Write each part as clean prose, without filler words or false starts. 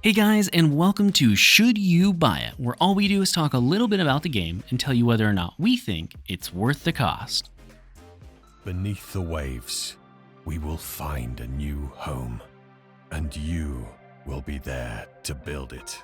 Hey guys, and welcome to Should You Buy It, where all we do is talk a little bit about the game and tell you whether or not we think it's worth the cost. Beneath the waves, we will find a new home, and you will be there to build it.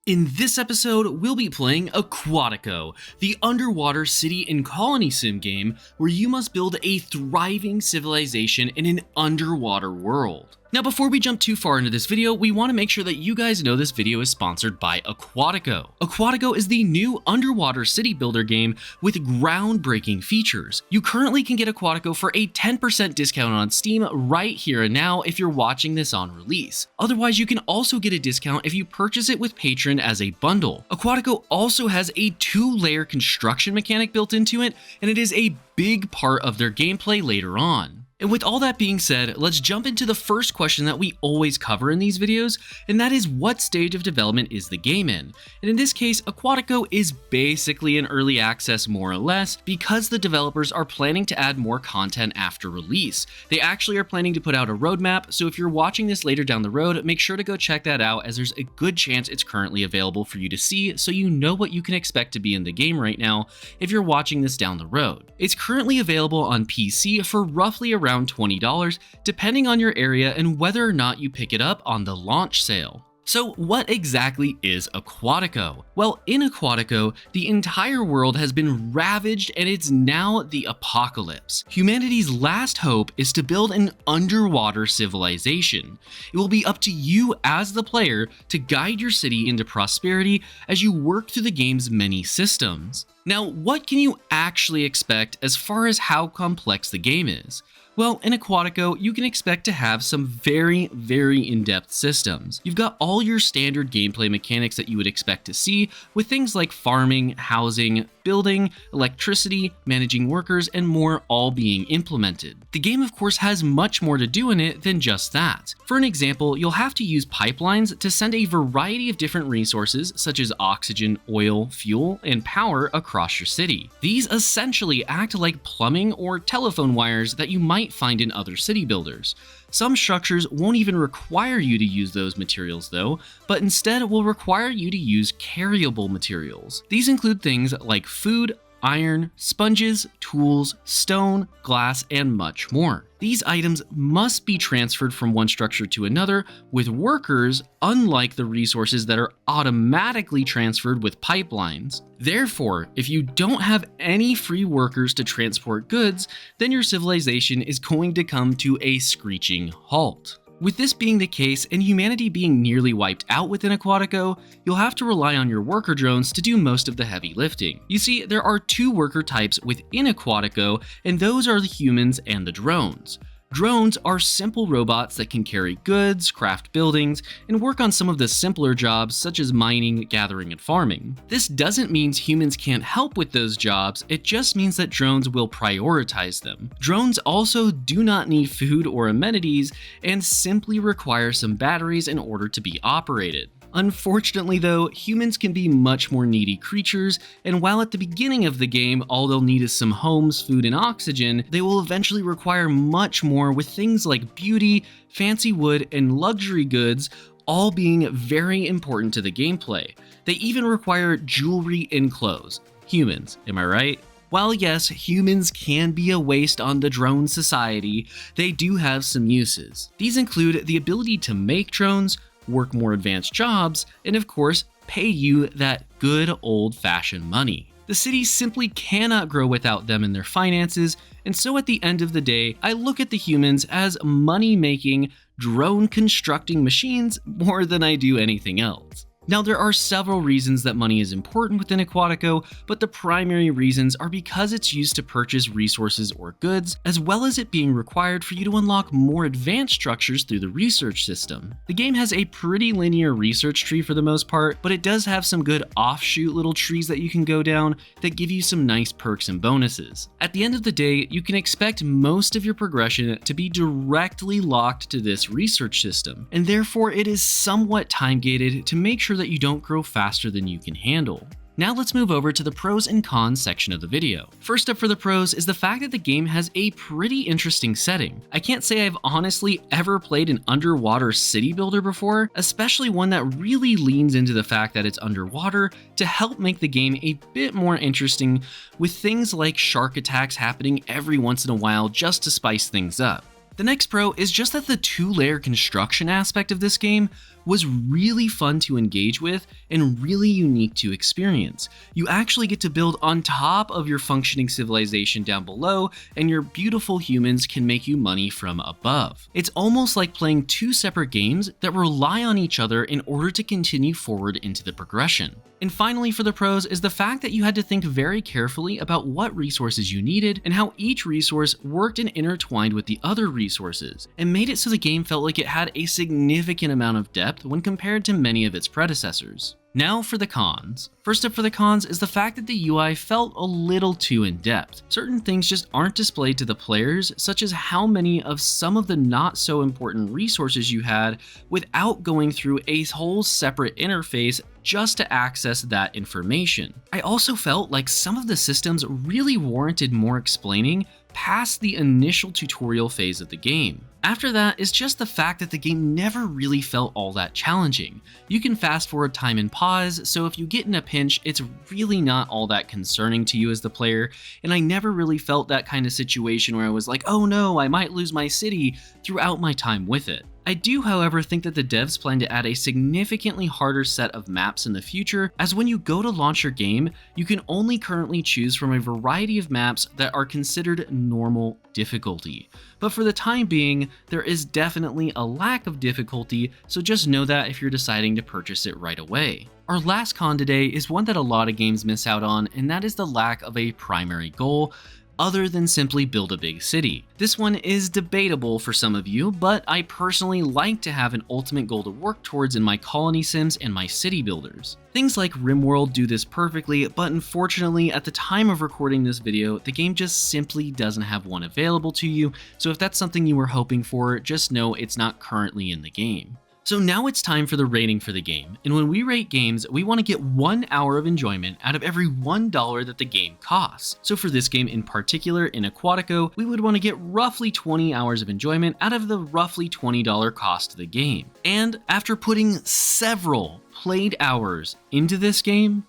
In this episode, we'll be playing Aquatico, the underwater city and colony sim game where you must build a thriving civilization in an underwater world. Now, before we jump too far into this video, we want to make sure that you guys know this video is sponsored by Aquatico. Aquatico is the new underwater city builder game with groundbreaking features. You currently can get Aquatico for a 10% discount on Steam right here and now if you're watching this on release. Otherwise, you can also get a discount if you purchase it with Patron as a bundle. Aquatico also has a 2-layer construction mechanic built into it, and it is a big part of their gameplay later on. And with all that being said, let's jump into the first question that we always cover in these videos, and that is what stage of development is the game in? And in this case, Aquatico is basically in early access more or less because the developers are planning to add more content after release. They actually are planning to put out a roadmap, so if you're watching this later down the road, make sure to go check that out as there's a good chance it's currently available for you to see so you know what you can expect to be in the game right now if you're watching this down the road. It's currently available on PC for roughly around $20, depending on your area and whether or not you pick it up on the launch sale. So what exactly is Aquatico? Well, in Aquatico, the entire world has been ravaged and it's now the apocalypse. Humanity's last hope is to build an underwater civilization. It will be up to you as the player to guide your city into prosperity as you work through the game's many systems. Now, what can you actually expect as far as how complex the game is? Well, in Aquatico, you can expect to have some very in-depth systems. You've got all your standard gameplay mechanics that you would expect to see with things like farming, housing, building, electricity, managing workers, and more all being implemented. The game, of course, has much more to do in it than just that. For an example, you'll have to use pipelines to send a variety of different resources such as oxygen, oil, fuel, and power across your city. These essentially act like plumbing or telephone wires that you might find in other city builders. Some structures won't even require you to use those materials though, but instead will require you to use carryable materials. These include things like food, iron, sponges, tools, stone, glass, and much more. These items must be transferred from one structure to another with workers, unlike the resources that are automatically transferred with pipelines. Therefore, if you don't have any free workers to transport goods, then your civilization is going to come to a screeching halt. With this being the case and humanity being nearly wiped out within Aquatico, you'll have to rely on your worker drones to do most of the heavy lifting. You see, there are 2 worker types within Aquatico, and those are the humans and the drones. Drones are simple robots that can carry goods, craft buildings, and work on some of the simpler jobs such as mining, gathering, and farming. This doesn't mean humans can't help with those jobs, it just means that drones will prioritize them. Drones also do not need food or amenities and simply require some batteries in order to be operated. Unfortunately though, humans can be much more needy creatures, and while at the beginning of the game all they'll need is some homes, food, and oxygen, they will eventually require much more with things like beauty, fancy wood, and luxury goods all being very important to the gameplay. They even require jewelry and clothes. Humans, am I right? While yes, humans can be a waste on the drone society, they do have some uses. These include the ability to make drones, work more advanced jobs, and of course, pay you that good old-fashioned money. The city simply cannot grow without them in their finances, and so at the end of the day, I look at the humans as money-making, drone-constructing machines more than I do anything else. Now, there are several reasons that money is important within Aquatico, but the primary reasons are because it's used to purchase resources or goods, as well as it being required for you to unlock more advanced structures through the research system. The game has a pretty linear research tree for the most part, but it does have some good offshoot little trees that you can go down that give you some nice perks and bonuses. At the end of the day, you can expect most of your progression to be directly locked to this research system, and therefore it is somewhat time-gated to make sure that you don't grow faster than you can handle. Now let's move over to the pros and cons section of the video. First up for the pros is the fact that the game has a pretty interesting setting. I can't say I've honestly ever played an underwater city builder before, especially one that really leans into the fact that it's underwater to help make the game a bit more interesting, with things like shark attacks happening every once in a while just to spice things up. The next pro is just that the 2-layer construction aspect of this game was really fun to engage with and really unique to experience. You actually get to build on top of your functioning civilization down below, and your beautiful humans can make you money from above. It's almost like playing 2 separate games that rely on each other in order to continue forward into the progression. And finally for the pros is the fact that you had to think very carefully about what resources you needed and how each resource worked and intertwined with the other resources, and made it so the game felt like it had a significant amount of depth when compared to many of its predecessors. Now for the cons. First up for the cons is the fact that the UI felt a little too in-depth. Certain things just aren't displayed to the players, such as how many of some of the not so important resources you had without going through a whole separate interface just to access that information. I also felt like some of the systems really warranted more explaining past the initial tutorial phase of the game. After that is just the fact that the game never really felt all that challenging. You can fast forward time and pause, so if you get in a pinch, it's really not all that concerning to you as the player, and I never really felt that kind of situation where I was like, oh no, I might lose my city throughout my time with it. I do, however, think that the devs plan to add a significantly harder set of maps in the future, as when you go to launch your game, you can only currently choose from a variety of maps that are considered normal difficulty. But for the time being, there is definitely a lack of difficulty, so just know that if you're deciding to purchase it right away. Our last con today is one that a lot of games miss out on, and that is the lack of a primary goal, other than simply build a big city. This one is debatable for some of you, but I personally like to have an ultimate goal to work towards in my colony sims and my city builders. Things like RimWorld do this perfectly, but unfortunately at the time of recording this video, the game just simply doesn't have one available to you, so if that's something you were hoping for, just know it's not currently in the game. So now it's time for the rating for the game, and when we rate games, we want to get 1 hour of enjoyment out of every $1 that the game costs. So for this game in particular, in Aquatico, we would want to get roughly 20 hours of enjoyment out of the roughly $20 cost of the game. And after putting several played hours into this game,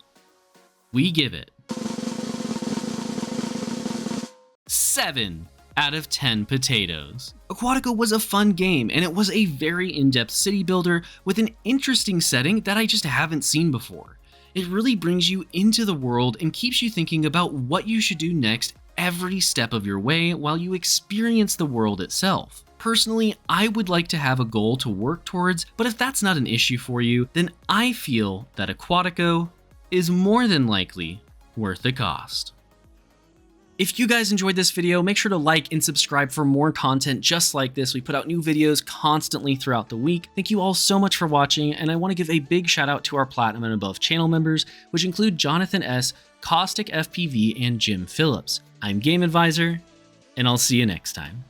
we give it 7 out of 10 potatoes. Aquatico was a fun game, and it was a very in-depth city builder with an interesting setting that I just haven't seen before. It really brings you into the world and keeps you thinking about what you should do next every step of your way while you experience the world itself. Personally, I would like to have a goal to work towards, but if that's not an issue for you, then I feel that Aquatico is more than likely worth the cost. If you guys enjoyed this video, make sure to like and subscribe for more content just like this. We put out new videos constantly throughout the week. Thank you all so much for watching, and I want to give a big shout out to our Platinum and Above channel members, which include Jonathan S., Caustic FPV, and Jim Phillips. I'm Game Advisor, and I'll see you next time.